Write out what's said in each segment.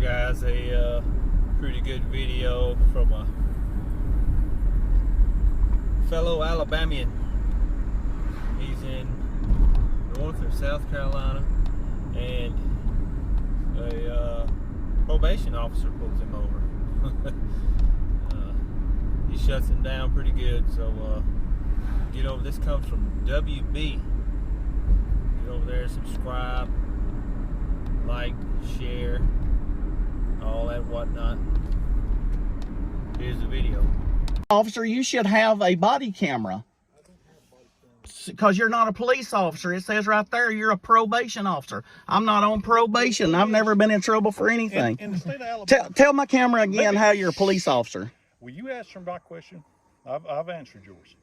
guys a pretty good video from a fellow Alabamian. He's in North or South Carolina, and a probation officer pulls him over. He shuts him down pretty good, so get over. This comes from WB. Get over there, subscribe, like, share, all that whatnot. Here's the video. Officer, you should have a body camera. Because you're not a police officer. It says right there you're a probation officer. I'm not on probation. I've never been in trouble for anything. In the state of Alabama, tell my camera again how you're a police officer. Will you answer my question? I've answered yours.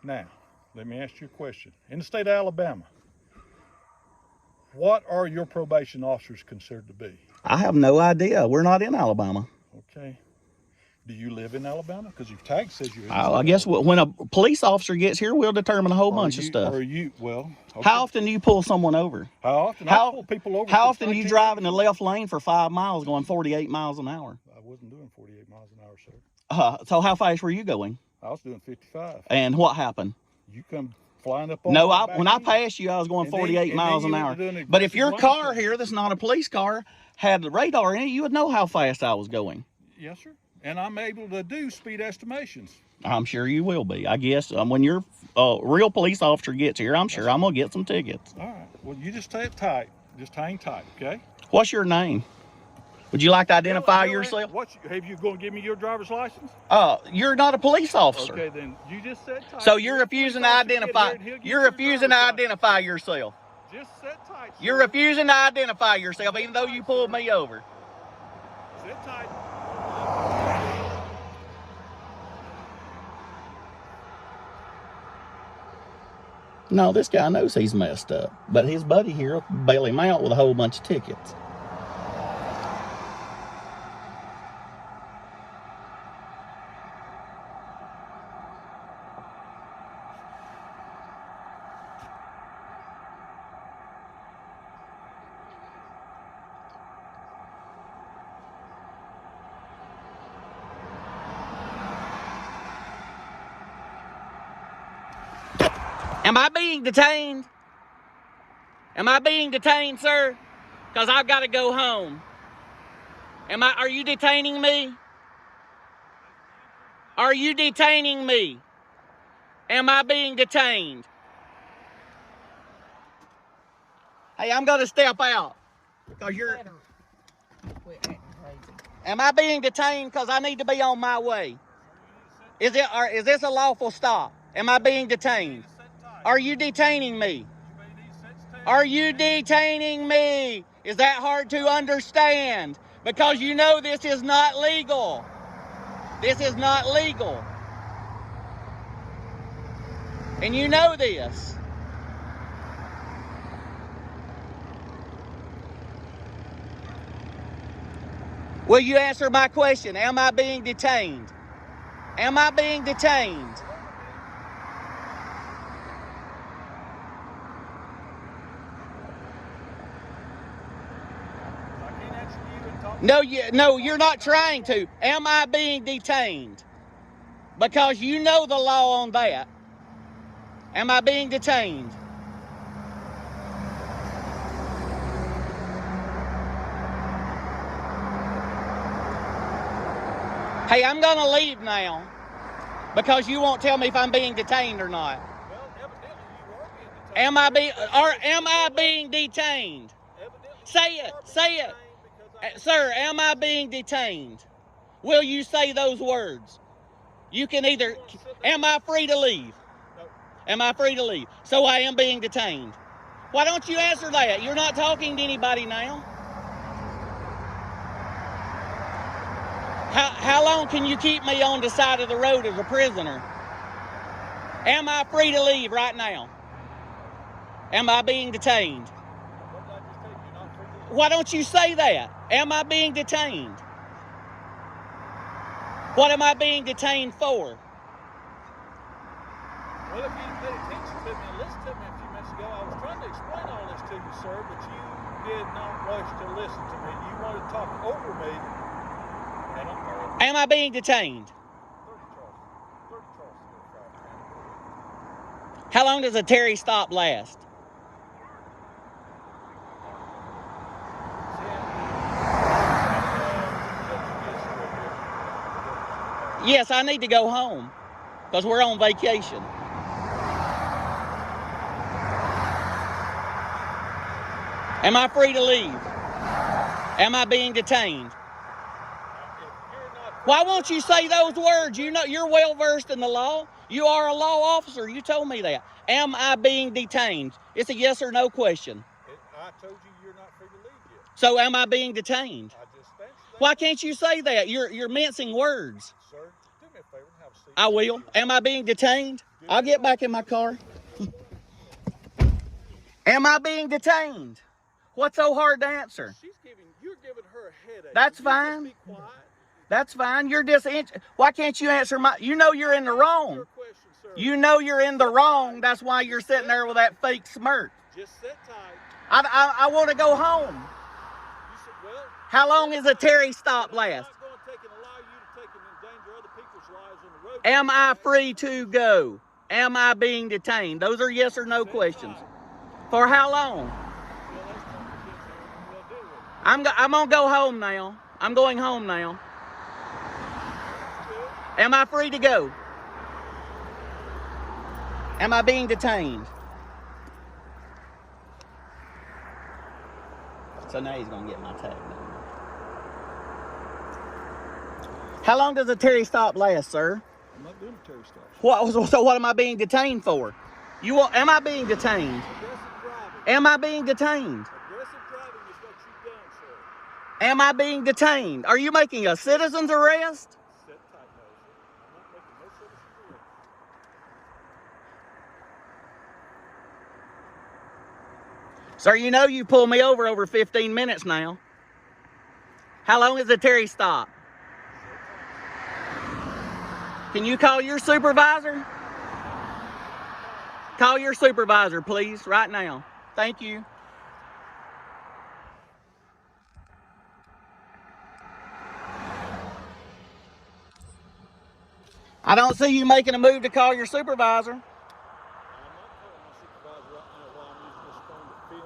Now, let me ask you a question. In the state of Alabama, what are your probation officers considered to be? I have no idea. We're not in Alabama. Okay. Do you live in Alabama? Because your tag says you're in I guess when a police officer gets here, we'll determine a whole bunch of stuff. Okay. How often do you pull someone over? How often? I pull people over. How often do you drive in the left lane for 5 miles going 48 miles an hour? I wasn't doing 48 miles an hour, sir. So how fast were you going? I was doing 55. And what happened? You come flying up on No, when I passed you, I was going 48 miles an hour. But if your car here, that's not a police car, had the radar in it, you would know how fast I was going. Yes, sir. And I'm able to do speed estimations. I'm sure you will be. I guess when your real police officer gets here, I'm sure I'm going to get some tickets. All right. Well, you just stay tight. Just hang tight, okay? What's your name? Would you like to identify yourself? Have you going to give me your driver's license? You're not a police officer. Okay, then you just sit tight. So you're refusing to identify. You're refusing to identify yourself. Just sit tight. You're refusing to identify yourself, even though you pulled me over. Sit tight. No, this guy knows he's messed up, but his buddy here will bail him out with a whole bunch of tickets. Am I being detained? Am I being detained, sir? Because I've got to go home. Are you detaining me? Are you detaining me? Am I being detained? Hey, I'm going to step out. Because you're... Am I being detained because I need to be on my way? Is this a lawful stop? Am I being detained? Are you detaining me? Are you detaining me? Is that hard to understand? Because you know this is not legal. This is not legal. And you know this. Will you answer my question? Am I being detained? Am I being detained? No, you're not trying to. Am I being detained? Because you know the law on that. Am I being detained? Hey, I'm going to leave now because you won't tell me if I'm being detained or not. Well, evidently you are being detained. Am I being detained? Say it. Say it. Sir, am I being detained? Will you say those words? You can either... Am I free to leave? No. Am I free to leave? So I am being detained. Why don't you answer that? You're not talking to anybody now. How long can you keep me on the side of the road as a prisoner? Am I free to leave right now? Am I being detained? Why don't you say that? Am I being detained? What am I being detained for? Well, if you paid attention to me and listened to me a few minutes ago, I was trying to explain all this to you, sir, but you did not wish to listen to me. You want to talk over me. And Am I being detained? 30 Charles. How long does a Terry stop last? Yes, I need to go home because we're on vacation. Am I free to leave? Am I being detained? Why won't you say those words? You know, you're well versed in the law. You are a law officer. You told me that. Am I being detained? It's a yes or no question. I told you you're not free to leave yet. So am I being detained? I just answered that. Why can't you say that? You're mincing words. Sir, do me a favor and have a seat. I will. Am I being detained? I'll get back in my car. Am I being detained? What's so hard to answer? You're giving her a headache. That's fine. Just be quiet. That's fine. You're just. Why can't you answer my? You know you're in the wrong. You know you're in the wrong. That's why you're sitting there with that fake smirk. Just sit tight. I want to go home. You said, well, How long is a Terry stop last? I'm not going to take and allow you to take and endanger other people's lives on the road. Am I free to go? Am I being detained? Those are yes or no questions. For how long? I'm gonna go home now. I'm going home now. Am I free to go? Am I being detained? So now he's gonna get my tag number. How long does a Terry stop last, sir? I'm not doing a Terry stop. So what am I being detained for? Am I being detained? Aggressive driving. Am I being detained? Aggressive driving is what you've done, sir. Am I being detained? Are you making a citizen's arrest? Sit tight, Moses. I'm not making no citizen's arrest. Sir, you know you pulled me over 15 minutes now. How long is the Terry stop? Can you call your supervisor? Call your supervisor, please, right now. Thank you. I don't see you making a move to call your supervisor. I'm not calling my supervisor right now while I'm using this phone to film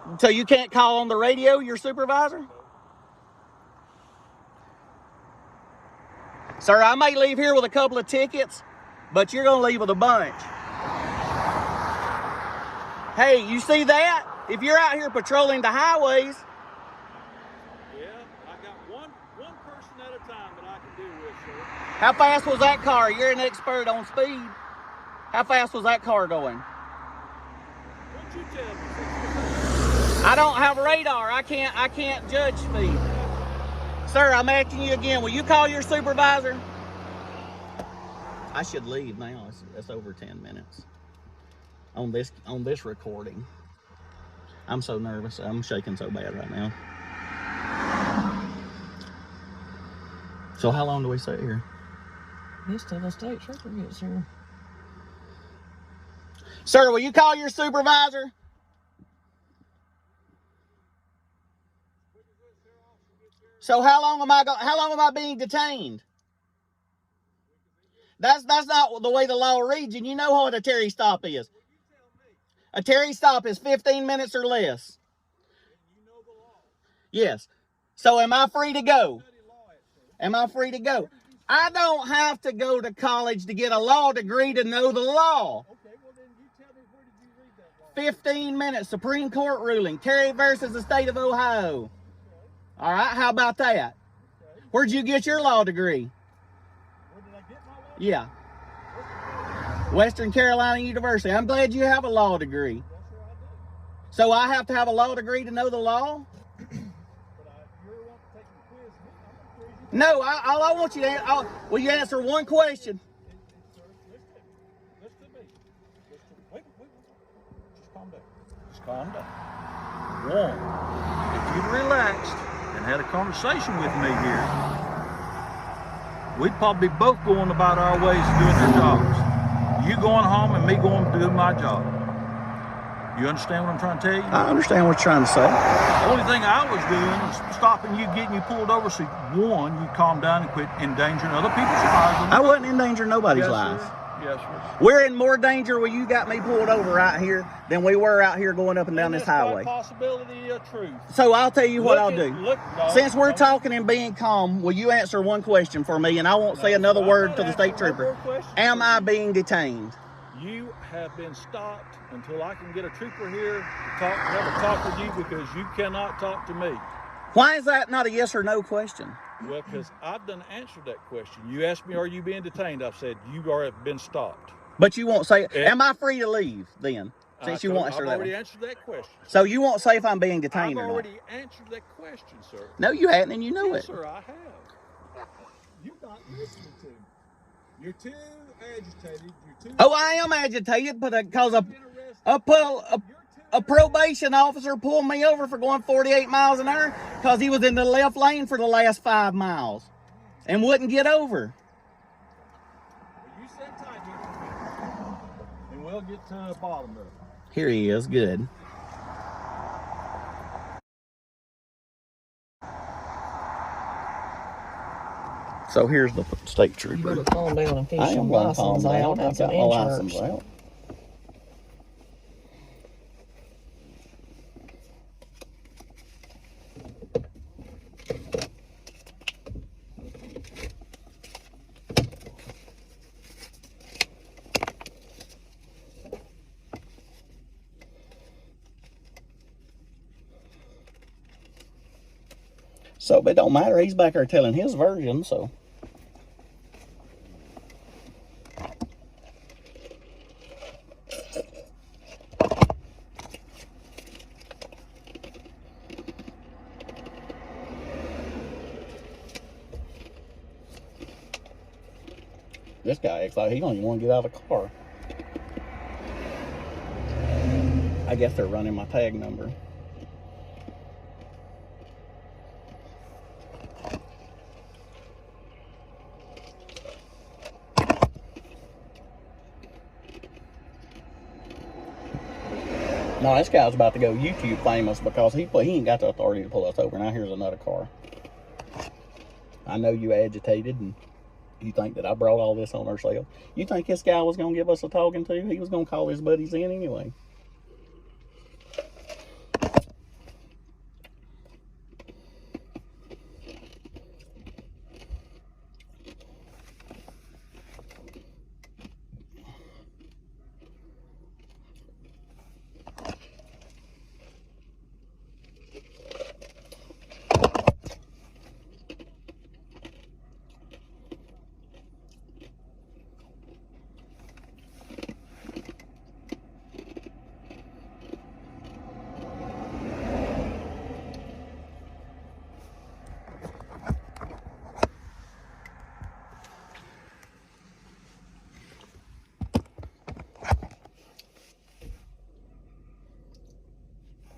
you. So you can't call on the radio your supervisor? Sir, I may leave here with a couple of tickets, but you're going to leave with a bunch. Hey, you see that? If you're out here patrolling the highways... Yeah, I got one person at a time that I can deal with, sir. How fast was that car? You're an expert on speed. How fast was that car going? What'd you tell me? I don't have radar. I can't judge speed. Sir, I'm asking you again. Will you call your supervisor? I should leave now. It's over 10 minutes on this recording. I'm so nervous. I'm shaking so bad right now. So how long do we sit here? This till the state trooper gets here. Sir, will you call your supervisor? So how long am I being detained? That's not the way the law reads, and you know what a Terry stop is. A Terry stop is 15 minutes or less. Yes. So am I free to go? Am I free to go? I don't have to go to college to get a law degree to know the law. Okay, well then you tell me, where did you read that law? 15 minutes, Supreme Court ruling, Terry versus the state of Ohio. All right, how about that? Where'd you get your law degree? Where did I get my law? Yeah. Western Carolina University. I'm glad you have a law degree. Yes, sir, I do. So I have to have a law degree to know the law? But you're wanting to take the quiz. I'm going to quiz you. No, all I want you to will you answer one question? Sir, listen to me. Wait. Just calm down. Just calm down. One, if you'd relaxed and had a conversation with me here, we'd probably be both going about our ways doing our jobs. You going home and me going to do my job. You understand what I'm trying to tell you? I understand what you're trying to say. The only thing I was doing was stopping you, getting you pulled over, so one, you calm down and quit endangering other people's lives. I wasn't endangering nobody's lives. Yes, sir. We're in more danger when you got me pulled over right here than we were out here going up and down this highway. Possibility of truth. So I'll tell you what I'll do. No, Since we're talking and being calm, will you answer one question for me, and I won't say another word to the state trooper. Am I being detained? You have been stopped until I can get a trooper here to have a talk with you, because you cannot talk to me. Why is that not a yes or no question? Well, because I've done answered that question. You asked me, are you being detained? I've said, you are been stopped. But you won't say, am I free to leave then? Since you won't answer that. I've already answered that question. So you won't say if I'm being detained or not? I've already answered that question, sir. No, you hadn't, and you know it. Yes, sir, I have. You're not listening to me. You're too agitated. You're too... Oh, I am agitated, but because a probation officer pulled me over for going 48 miles an hour because he was in the left lane for the last 5 miles and wouldn't get over. Well, you sit tight here, and we'll get to the bottom of it. Here he is. Good. So here's the state trooper. You better calm down and I finish am some going to calm license down. out and I've some got my license insurance. out. So, but it don't matter. He's back there telling his version, so. This guy acts like he don't even want to get out of the car. I guess they're running my tag number. No, this guy's about to go YouTube famous because he ain't got the authority to pull us over. Now here's another car. I know you agitated and you think that I brought all this on ourselves. You think this guy was going to give us a talking to? He was going to call his buddies in anyway.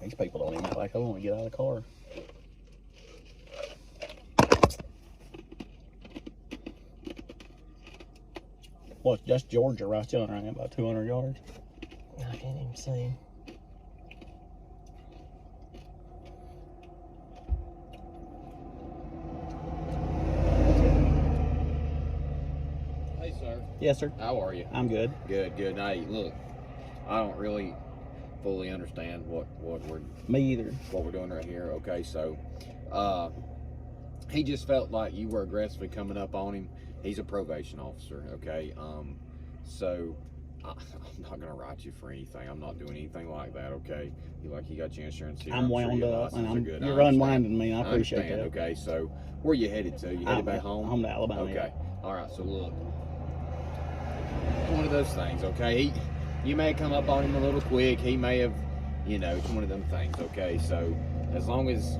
These people don't even act like they want to get out of the car. Well, that's Georgia right there, right? About 200 yards. I can't even see. Hey, sir. Yes, sir. How are you? I'm good. Good. Hey, look, I don't really fully understand what Me either. we're doing right here. Okay, so he just felt like you were aggressively coming up on him. He's a probation officer. Okay, so I'm not gonna write you for anything. I'm not doing anything like that. Okay, you got your insurance here. I'm sure wound your up, and license are good. you're unwinding me. I appreciate understand. that. Okay, so where you headed to? You headed back home? Home to Alabama. Okay. Yeah. All right. So look, it's one of those things. Okay, you may have come up on him a little quick. He may have, it's one of them things. Okay, so as long as,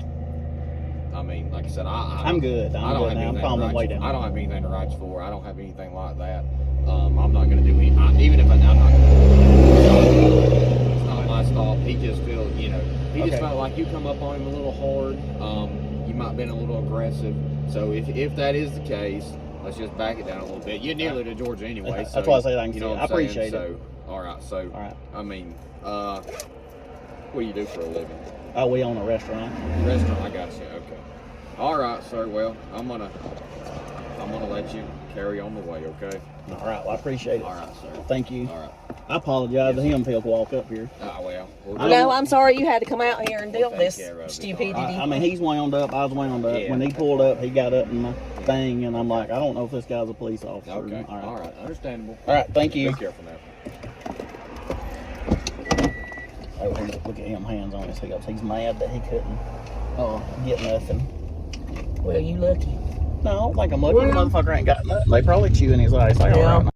I mean, like I said, I'm good. I'm good now. I'm calming way down. I don't have anything to write you for. I don't have anything like that. I'm not going to do any. Even if I'm not going to. It's not my stop. He just feels, he just felt like you come up on him a little hard. You might have been a little aggressive. So if that is the case, let's just back it down a little bit. You're nearly to Georgia anyway. So, that's why I say I can see it. I appreciate it. So, all right. So, all right. I mean, What do you do for a living? Oh, we own a restaurant. Restaurant, I got you. Okay. All right, sir. Well, I'm gonna let you carry on the way. Okay. All right. Well, I appreciate it. All right, sir. Thank you. All right. I apologize to him if he'll walk up here. Well. No, I'm sorry you had to come out here and deal with take this care of it. stupidity. I mean, he's wound up. I was wound up. Yeah. When he pulled up, he got up in my thing, and I'm like, I don't know if this guy's a police officer. Okay. All right. Understandable. All right. Thank you. Be careful now. Oh, look at him, hands on his hips. He's mad that he couldn't get nothing. Well, you lucky. No, I don't think I'm lucky. The motherfucker ain't got nothing. They probably chewing his ice. Like, all Yeah. right.